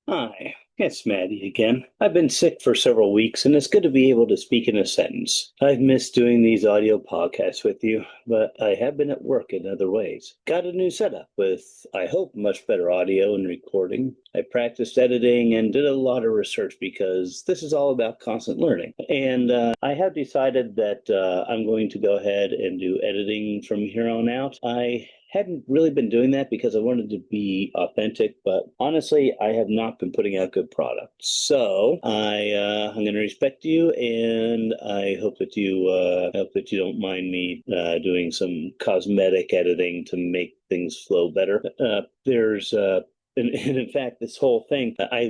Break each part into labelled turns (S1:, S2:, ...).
S1: Hi, it's Matty again. I've been sick for several weeks, and it's good to be able to speak in a sentence. I've missed doing these audio podcasts with you, but I have been at work in other ways. Got a new setup with, I hope, much better audio and recording. I practiced editing and did a lot of research because this is all about constant learning. And I have decided that I'm going to go ahead and do editing from here on out. I hadn't really been doing that because I wanted to be authentic, but honestly, I have not been putting out good product. So I'm going to respect you, and I hope that you don't mind me doing some cosmetic editing to make things flow better. And in fact, this whole thing, I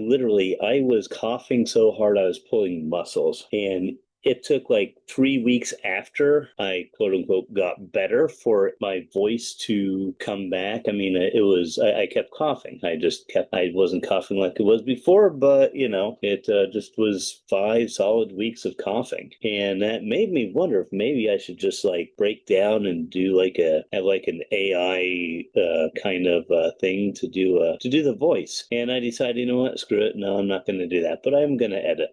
S1: was coughing so hard I was pulling muscles, and it took like 3 weeks after I quote unquote got better for my voice to come back. I mean, I kept coughing. I wasn't coughing like it was before, but it just was 5 solid weeks of coughing. And that made me wonder if maybe I should just like break down and have like an AI kind of thing to do the voice. And I decided, you know what, screw it. No, I'm not going to do that, but I'm going to edit.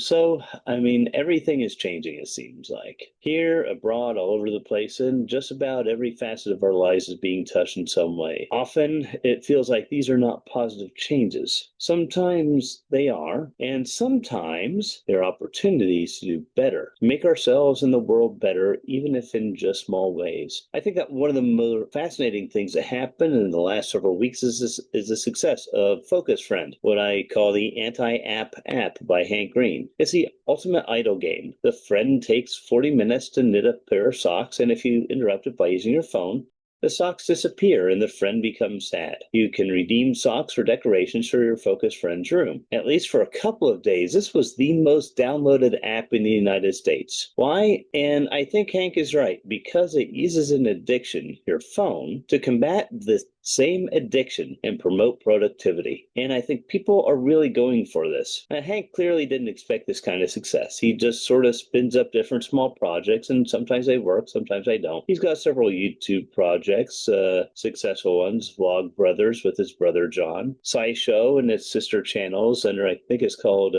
S1: So I mean, everything is changing, it seems like. Here, abroad, all over the place, and just about every facet of our lives is being touched in some way. Often, it feels like these are not positive changes. Sometimes they are, and sometimes they're opportunities to do better, to make ourselves and the world better, even if in just small ways. I think that one of the more fascinating things that happened in the last several weeks is the success of Focus Friend, what I call the anti-app app by Hank Green. It's the ultimate idle game. The friend takes 40 minutes to knit a pair of socks, and if you interrupt it by using your phone, the socks disappear and the friend becomes sad. You can redeem socks or decorations for your Focus Friend's room. At least for a couple of days, this was the most downloaded app in the United States. Why? And I think Hank is right, because it uses an addiction, your phone, to combat the same addiction and promote productivity. And I think people are really going for this. Now, Hank clearly didn't expect this kind of success. He just sort of spins up different small projects, and sometimes they work, sometimes they don't. He's got several YouTube projects, successful ones, Vlog Brothers with his brother John, SciShow and its sister channels under, I think it's called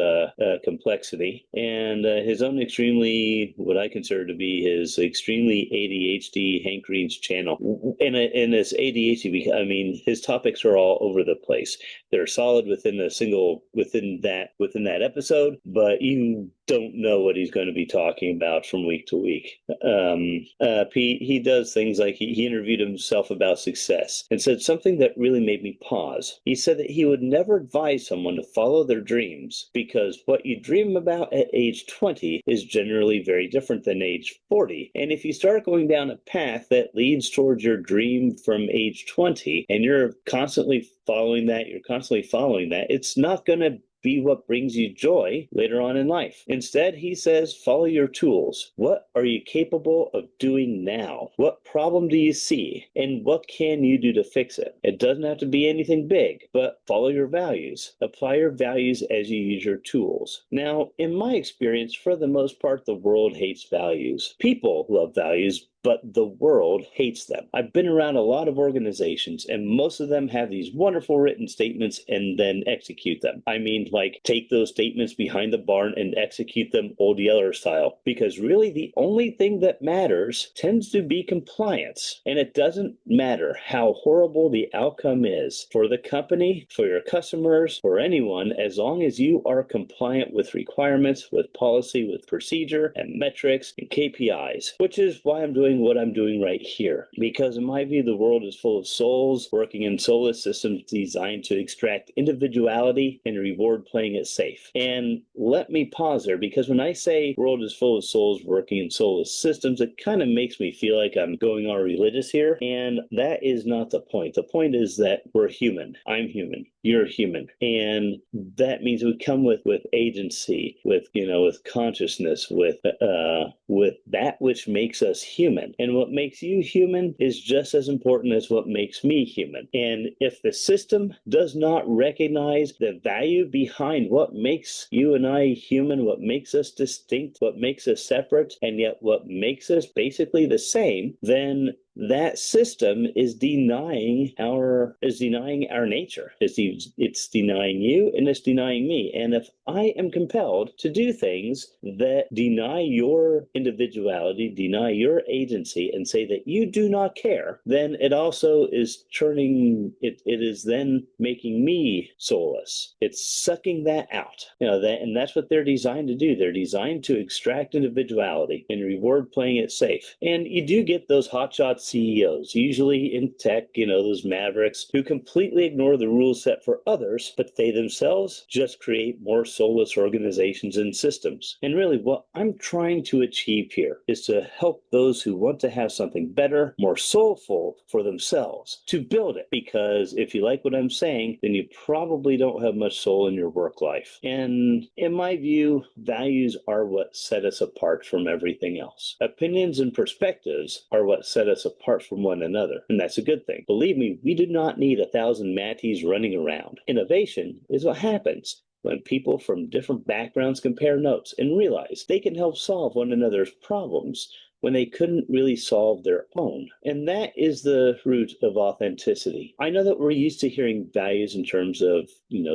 S1: Complexity, and his own what I consider to be his extremely ADHD Hank Green's channel. And it's ADHD, I mean, his topics are all over the place. They're solid within that episode, but you don't know what he's going to be talking about from week to week. He does things like he interviewed himself about success and said something that really made me pause. He said that he would never advise someone to follow their dreams because what you dream about at age 20 is generally very different than age 40. And if you start going down a path that leads towards your dream from age 20 and you're constantly following that, it's not going to be what brings you joy later on in life. Instead, he says, follow your tools. What are you capable of doing now? What problem do you see? And what can you do to fix it? It doesn't have to be anything big, but follow your values. Apply your values as you use your tools. Now, in my experience, for the most part, the world hates values. People love values, but the world hates them. I've been around a lot of organizations, and most of them have these wonderful written statements and then execute them. I mean, like, take those statements behind the barn and execute them Old Yeller style, because really the only thing that matters tends to be compliance. And it doesn't matter how horrible the outcome is for the company, for your customers, for anyone, as long as you are compliant with requirements, with policy, with procedure and metrics and KPIs, which is why I'm doing what I'm doing right here. Because in my view, the world is full of souls working in soulless systems designed to extract individuality and reward playing it safe. And let me pause there, because when I say world is full of souls working in soulless systems, it kind of makes me feel like I'm going all religious here. And that is not the point. The point is that we're human. I'm human. You're human. And that means we come with agency, with consciousness, with that which makes us human. And what makes you human is just as important as what makes me human. And if the system does not recognize the value behind what makes you and I human, what makes us distinct, what makes us separate, and yet what makes us basically the same, then that system is denying our nature. It's denying you and it's denying me. And if I am compelled to do things that deny your individuality, deny your agency, and say that you do not care, then it also is it is then making me soulless. It's sucking that out. And that's what they're designed to do. They're designed to extract individuality and reward playing it safe. And you do get those hotshot CEOs, usually in tech, those mavericks who completely ignore the rules set for others, but they themselves just create more soulless organizations and systems. And really what I'm trying to achieve here is to help those who want to have something better, more soulful for themselves, to build it. Because if you like what I'm saying, then you probably don't have much soul in your work life. And in my view, values are what set us apart from everything else. Opinions and perspectives are what set us apart from one another, and that's a good thing. Believe me, we do not need 1,000 Matties running around. Innovation is what happens when people from different backgrounds compare notes and realize they can help solve one another's problems when they couldn't really solve their own. And that is the root of authenticity. I know that we're used to hearing values in terms of,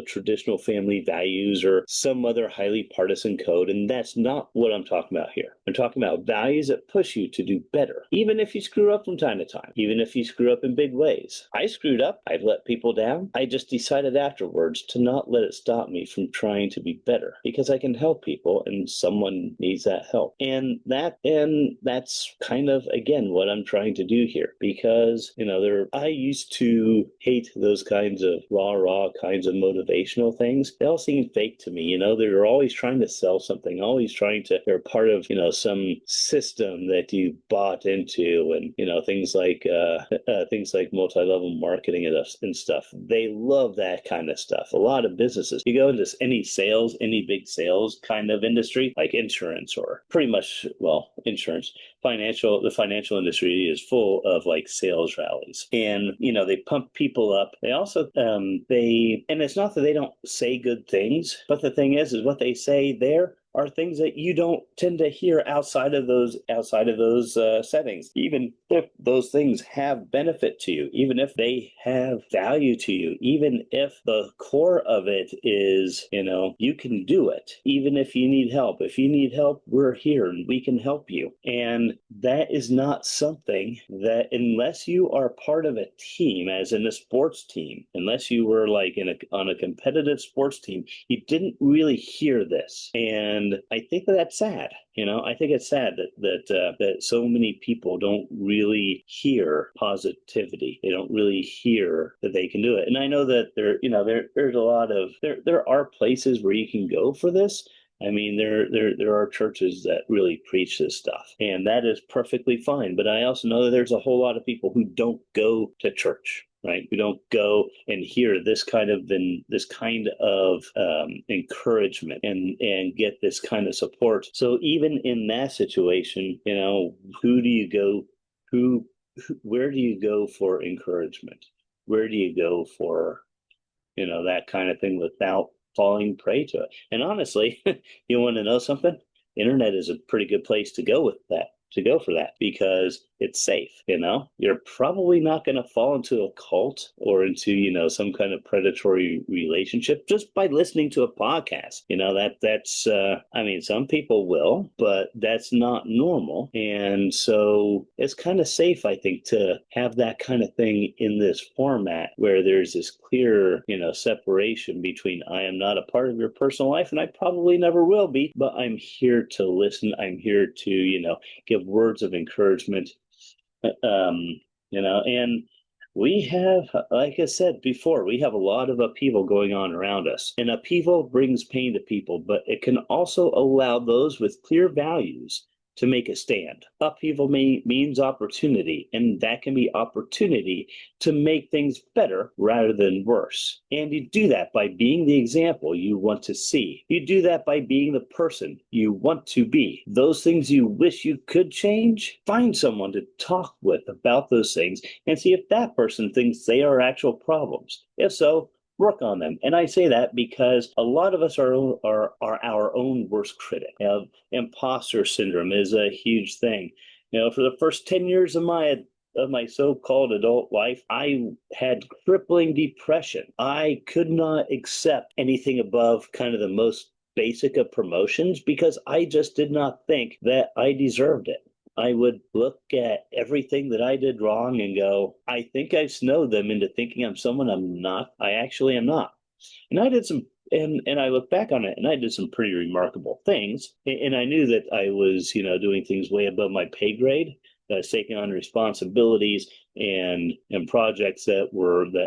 S1: traditional family values or some other highly partisan code, and that's not what I'm talking about here. I'm talking about values that push you to do better, even if you screw up from time to time, even if you screw up in big ways. I screwed up. I've let people down. I just decided afterwards to not let it stop me from trying to be better, because I can help people and someone needs that help. And that's kind of, again, what I'm trying to do here, because, I used to hate those kinds of raw kinds of motivational things. They all seem fake to me. They're always trying to sell something, they're part of, some system that you bought into, and, things like multi-level marketing and stuff. They love that kind of stuff. A lot of businesses, you go into any big sales kind of industry, like insurance, or pretty much, insurance, the financial industry is full of like sales rallies, and they pump people up. They also and it's not that they don't say good things, but the thing is what they say there are things that you don't tend to hear outside of those settings, even if those things have benefit to you, even if they have value to you, even if the core of it is, you can do it, even if you need help. If you need help, we're here and we can help you. And that is not something that, unless you are part of a team, as in a sports team, unless you were like on a competitive sports team, you didn't really hear this. And I think that's sad. I think it's sad that so many people don't really hear positivity. They don't really hear that they can do it. And I know that there's a lot of there are places where you can go for this. I mean, there are churches that really preach this stuff, and that is perfectly fine. But I also know that there's a whole lot of people who don't go to church, right? We don't go and hear this kind of encouragement and get this kind of support. So even in that situation, who do you go? Where do you go for encouragement? Where do you go for, that kind of thing without falling prey to it? And honestly, you want to know something? Internet is a pretty good place to go for that, because it's safe. You're probably not going to fall into a cult or into, some kind of predatory relationship just by listening to a podcast. That's some people will, but that's not normal. And so it's kind of safe, I think, to have that kind of thing in this format where there's this clear, separation between, I am not a part of your personal life and I probably never will be, but I'm here to listen. I'm here to, give words of encouragement. And we have, like I said before, we have a lot of upheaval going on around us. And upheaval brings pain to people, but it can also allow those with clear values to make a stand. Upheaval means opportunity, and that can be opportunity to make things better rather than worse. And you do that by being the example you want to see. You do that by being the person you want to be. Those things you wish you could change, find someone to talk with about those things and see if that person thinks they are actual problems. If so, work on them. And I say that because a lot of us are our own worst critic. Imposter syndrome is a huge thing. For the first 10 years of my of my so-called adult life, I had crippling depression. I could not accept anything above kind of the most basic of promotions because I just did not think that I deserved it. I would look at everything that I did wrong and go, I think I've snowed them into thinking I'm someone I'm not. I actually am not. And I did some, and I look back on it and I did some pretty remarkable things. And I knew that I was, doing things way above my pay grade. That I was taking on responsibilities and projects that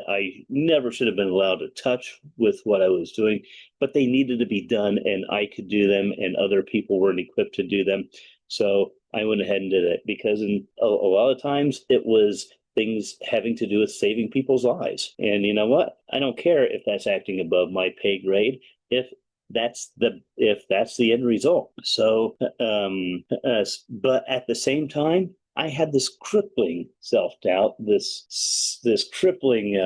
S1: I never should have been allowed to touch with what I was doing, but they needed to be done and I could do them and other people weren't equipped to do them. So I went ahead and did it because in a lot of times it was things having to do with saving people's lives. And you know what? I don't care if that's acting above my pay grade if that's the end result. So but at the same time, I had this crippling self-doubt, this crippling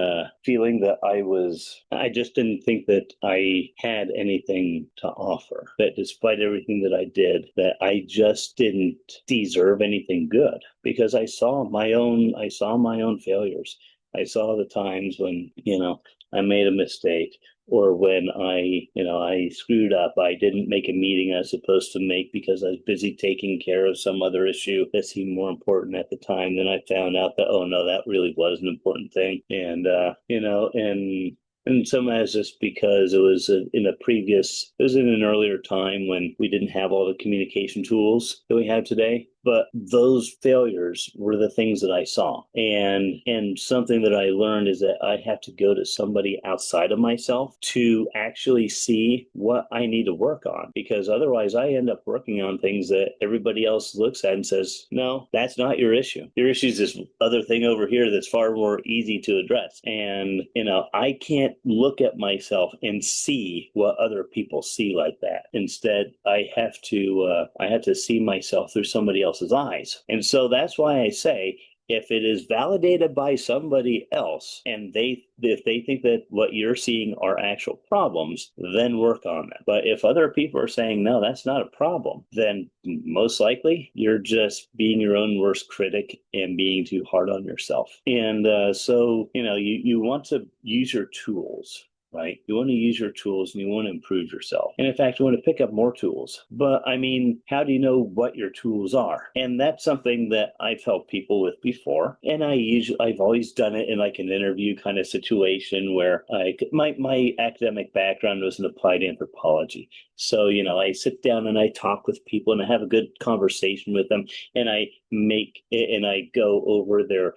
S1: feeling that I just didn't think that I had anything to offer, that despite everything that I did, that I just didn't deserve anything good because I saw my own failures. I saw the times when, I made a mistake or when I screwed up. I didn't make a meeting I was supposed to make because I was busy taking care of some other issue that seemed more important at the time. Then I found out that, oh no, that really was an important thing. And sometimes just because it was in an earlier time when we didn't have all the communication tools that we have today. But those failures were the things that I saw. And something that I learned is that I have to go to somebody outside of myself to actually see what I need to work on. Because otherwise I end up working on things that everybody else looks at and says, no, that's not your issue. Your issue is this other thing over here that's far more easy to address. And, I can't look at myself and see what other people see like that. Instead, I have to see myself through somebody else's eyes. And so that's why I say, if it is validated by somebody else and if they think that what you're seeing are actual problems, then work on them. But if other people are saying, no, that's not a problem, then most likely you're just being your own worst critic and being too hard on yourself. And so, you want to use your tools. Right? You want to use your tools and you want to improve yourself. And in fact, you want to pick up more tools. But I mean, how do you know what your tools are? And that's something that I've helped people with before. And I've always done it in like an interview kind of situation where my academic background was in applied anthropology. So, I sit down and I talk with people and I have a good conversation with them and I go over their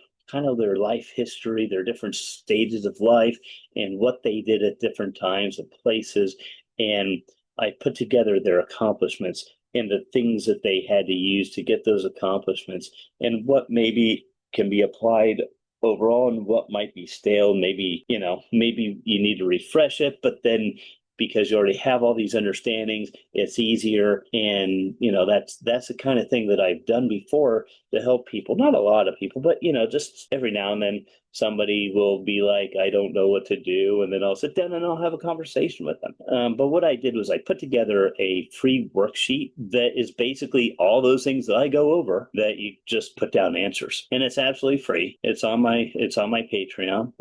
S1: life history, their different stages of life, and what they did at different times and places. And I put together their accomplishments and the things that they had to use to get those accomplishments and what maybe can be applied overall and what might be stale. Maybe you need to refresh it, but then because you already have all these understandings, it's easier. And, that's the kind of thing that I've done before to help people. Not a lot of people, but, just every now and then somebody will be like, I don't know what to do. And then I'll sit down and I'll have a conversation with them. But what I did was I put together a free worksheet that is basically all those things that I go over that you just put down answers. And it's absolutely free. It's on my Patreon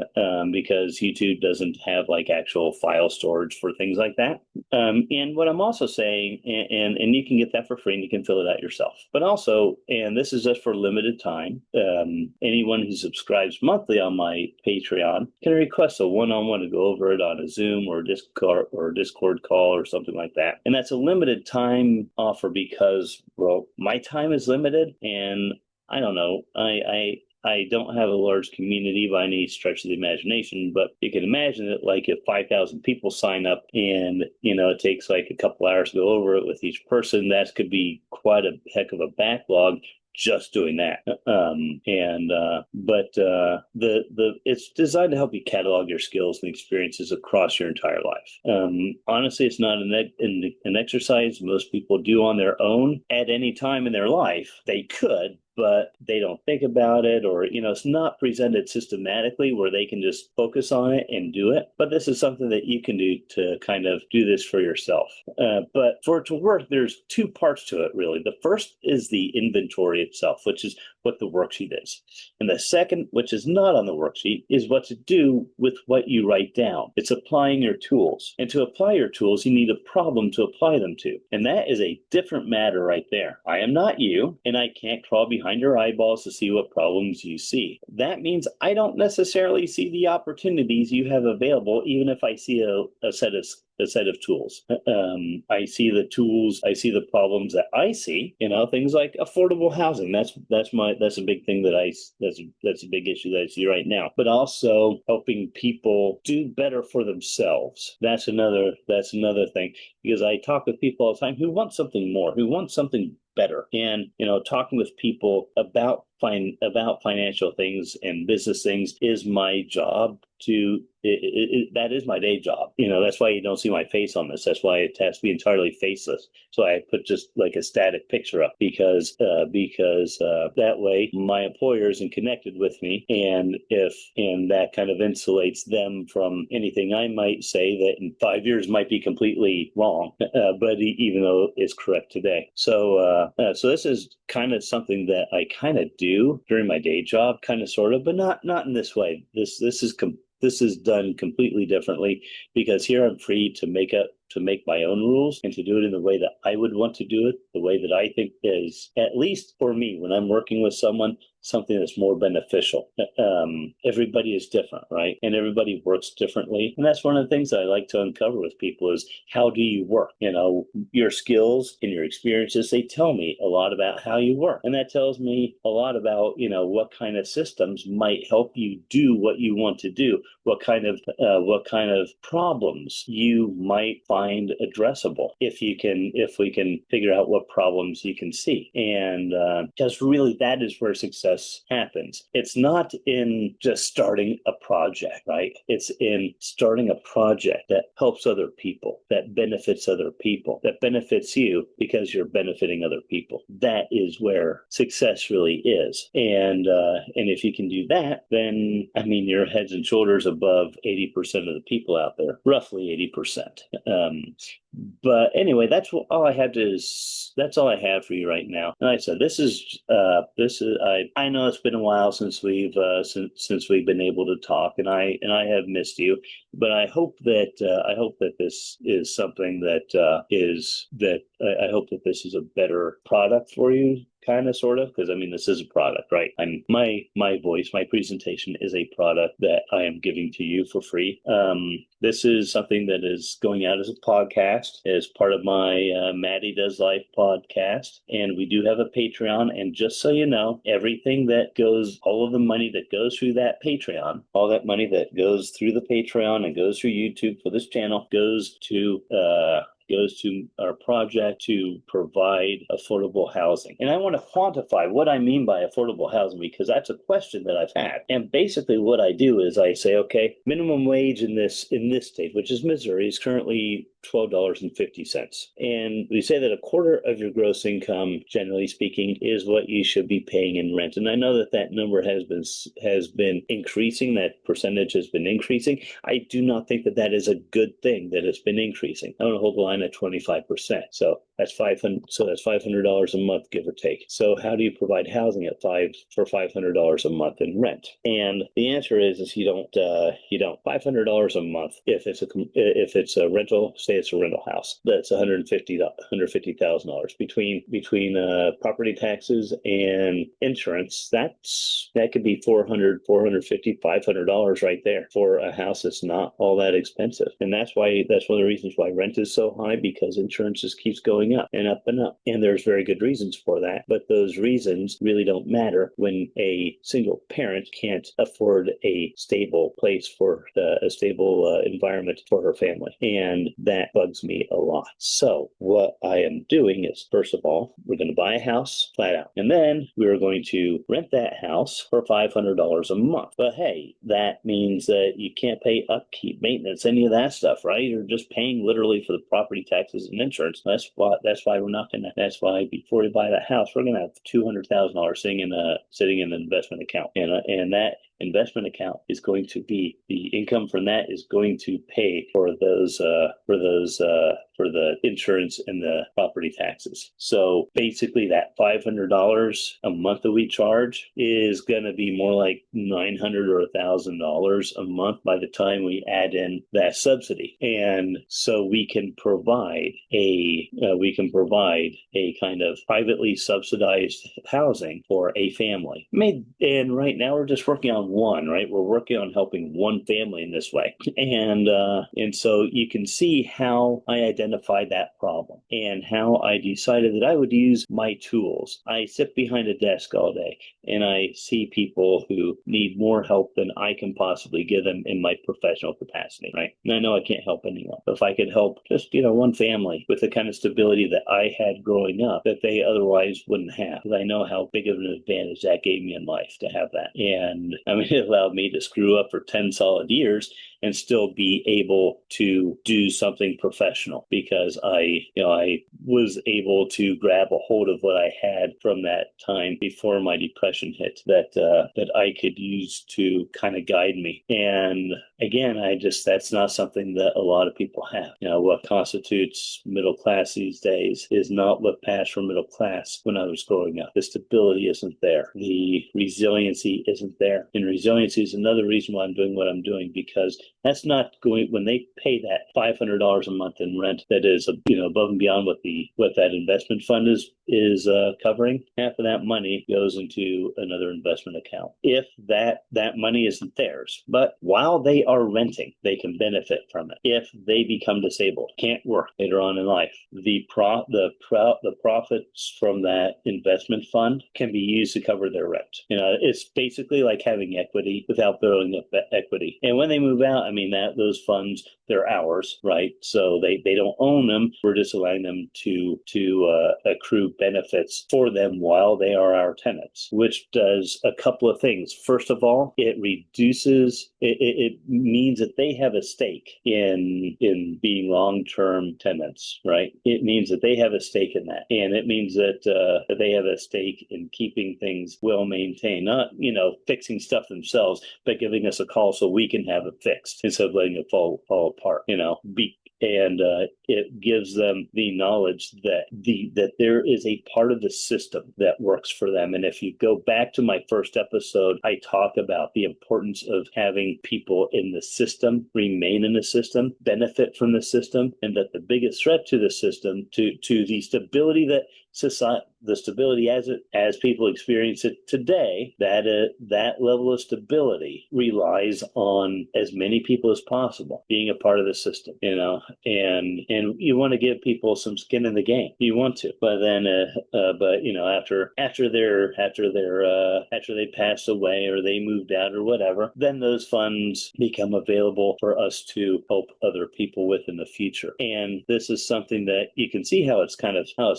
S1: because YouTube doesn't have like actual file storage for things like that. And what I'm also saying, and you can get that for free and you can fill it out yourself. But also, and this is just for limited time, anyone who subscribes monthly on my Patreon can request a one-on-one to go over it on a Zoom or Discord call or something like that. And that's a limited time offer because, well, my time is limited and I don't know, I don't have a large community by any stretch of the imagination, but you can imagine that like if 5,000 people sign up and, it takes like a couple hours to go over it with each person, that could be quite a heck of a backlog just doing that. It's designed to help you catalog your skills and experiences across your entire life. Honestly, it's not an exercise most people do on their own at any time in their life. They could, but they don't think about it, or it's not presented systematically where they can just focus on it and do it. But this is something that you can do to kind of do this for yourself. But for it to work, there's two parts to it, really. The first is the inventory itself, which is what the worksheet is. And the second, which is not on the worksheet, is what to do with what you write down. It's applying your tools. And to apply your tools, you need a problem to apply them to. And that is a different matter right there. I am not you, and I can't crawl behind your eyeballs to see what problems you see. That means I don't necessarily see the opportunities you have available, even if I see a set of tools. I see the tools, I see the problems that I see, things like affordable housing. That's a big thing that's a big issue that I see right now. But also helping people do better for themselves. That's another thing, because I talk with people all the time who want something more, who want something better. And talking with people about financial things and business things is my job. That is my day job. That's why you don't see my face on this. That's why it has to be entirely faceless. So I put just like a static picture up because that way my employer isn't connected with me, and that kind of insulates them from anything I might say that in 5 years might be completely wrong, but even though it's correct today. So this is kind of something that I kind of do during my day job, kind of sort of, but not in this way. This is done completely differently, because here I'm free to make my own rules and to do it in the way that I would want to do it, the way that I think is, at least for me, when I'm working with someone, something that's more beneficial. Everybody is different, right? And everybody works differently. And that's one of the things that I like to uncover with people is, how do you work? Your skills and your experiences, they tell me a lot about how you work. And that tells me a lot about, what kind of systems might help you do what you want to do, what kind of problems you might find addressable if we can figure out what problems you can see. And because really that is where success happens. It's not in just starting a project, right? It's in starting a project that helps other people, that benefits other people, that benefits you because you're benefiting other people. That is where success really is. And if you can do that, then you're heads and shoulders above 80% of the people out there, roughly 80%. But anyway, that's all I have for you right now. And like I said, I know it's been a while since we've been able to talk, and I have missed you. But I hope that this is something I hope that this is a better product for you. Kind of, sort of, because this is a product, right? My voice, my presentation is a product that I am giving to you for free. This is something that is going out as a podcast, as part of my Matty Does Life podcast, and we do have a Patreon. And just so you know, all of the money that goes through that Patreon, all that money that goes through the Patreon and goes through YouTube for this channel goes to our project to provide affordable housing. And I want to quantify what I mean by affordable housing, because that's a question that I've had. And basically what I do is I say, okay, minimum wage in this state, which is Missouri, is currently $12.50. And we say that a quarter of your gross income, generally speaking, is what you should be paying in rent. And I know that number has been increasing, that percentage has been increasing. I do not think that is a good thing that it's been increasing. I want to hold the line at 25%. So that's $500 a month, give or take. So how do you provide housing for $500 a month in rent? And the answer is you don't. $500 a month if it's a rental. Say it's a rental house, that's $150,000 between property taxes and insurance. That could be $450, $500 right there for a house that's not all that expensive. And that's one of the reasons why rent is so high, because insurance just keeps going up and up and up. And there's very good reasons for that, but those reasons really don't matter when a single parent can't afford a stable place for a stable environment for her family. And that bugs me a lot. So what I am doing is, first of all, we're going to buy a house flat out, and then we're going to rent that house for $500 a month. But hey, that means that you can't pay upkeep, maintenance, any of that stuff, right? You're just paying literally for the property taxes and insurance. That's why we're not going to. That's why before we buy that house, we're going to have $200,000 sitting in an investment account, and investment account is going to be, the income from that is going to pay for the insurance and the property taxes. So basically that $500 a month that we charge is going to be more like $900 or $1,000 a month by the time we add in that subsidy. And so we can provide a kind of privately subsidized housing for a family. And right now we're just working on one, right? We're working on helping one family in this way. And so you can see how I identified that problem and how I decided that I would use my tools. I sit behind a desk all day and I see people who need more help than I can possibly give them in my professional capacity, right? And I know I can't help anyone. But if I could help just, one family with the kind of stability that I had growing up that they otherwise wouldn't have, because I know how big of an advantage that gave me in life to have that. And I mean, it allowed me to screw up for 10 solid years and still be able to do something professional because I was able to grab a hold of what I had from that time before my depression hit that I could use to kind of guide me. And again, that's not something that a lot of people have. What constitutes middle class these days is not what passed for middle class when I was growing up. The stability isn't there. The resiliency isn't there. And resiliency is another reason why I'm doing what I'm doing, because that's not going, when they pay that $500 a month in rent, that is above and beyond what that investment fund is covering. Half of that money goes into another investment account. If that money isn't theirs, but while they are renting, they can benefit from it. If they become disabled, can't work later on in life, the profits from that investment fund can be used to cover their rent. It's basically like having equity without building up equity. And when they move out, those funds, they're ours, right? So they don't own them. We're just allowing them to accrue benefits for them while they are our tenants, which does a couple of things. First of all, it means that they have a stake in being long-term tenants, right? It means that they have a stake in that. And it means that they have a stake in keeping things well maintained, not, fixing stuff themselves, but giving us a call so we can have it fixed instead of letting it fall apart, and it gives them the knowledge that there is a part of the system that works for them. And if you go back to my first episode, I talk about the importance of having people in the system remain in the system, benefit from the system, and that the biggest threat to the system, to the stability that society, the stability as people experience it today, that level of stability relies on as many people as possible being a part of the system, and you want to give people some skin in the game. You want to, but then, after they pass away or they moved out or whatever, then those funds become available for us to help other people with in the future. And this is something that you can see how it's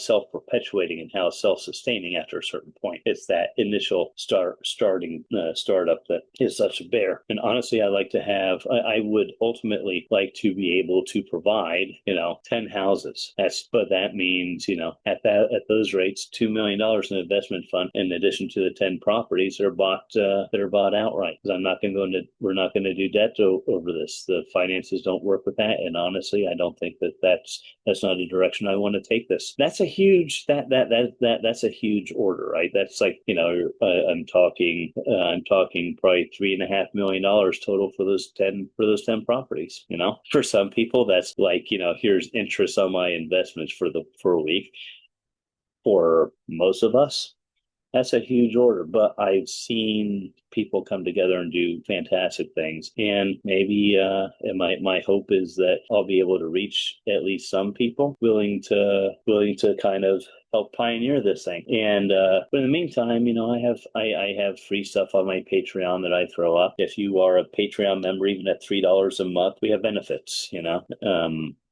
S1: self-perpetuating and how self-sustaining after a certain point. It's that initial startup that is such a bear. And honestly, I would ultimately like to be able to provide, 10 houses. But that means, at those rates, $2 million in investment fund, in addition to the 10 properties that are bought outright. Because we're not going to do debt over this. The finances don't work with that. And honestly, I don't think that's not a direction I want to take this. That's a huge, that's a huge order, right? That's like, I'm talking probably $3.5 million total for those 10 properties. For some people, that's like, here's interest on my investments for a week. For most of us, that's a huge order, but I've seen people come together and do fantastic things. And maybe my hope is that I'll be able to reach at least some people willing to kind of help pioneer this thing. And but in the meantime, I have free stuff on my Patreon that I throw up. If you are a Patreon member, even at $3 a month, we have benefits.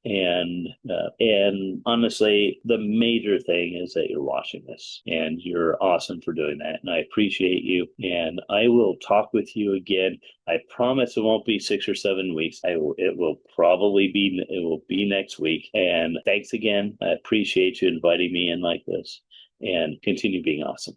S1: And honestly, the major thing is that you're watching this, and you're awesome for doing that. And I appreciate you. And I will talk with you again. I promise it won't be 6 or 7 weeks. It will be next week. And thanks again. I appreciate you inviting me in like this, and continue being awesome.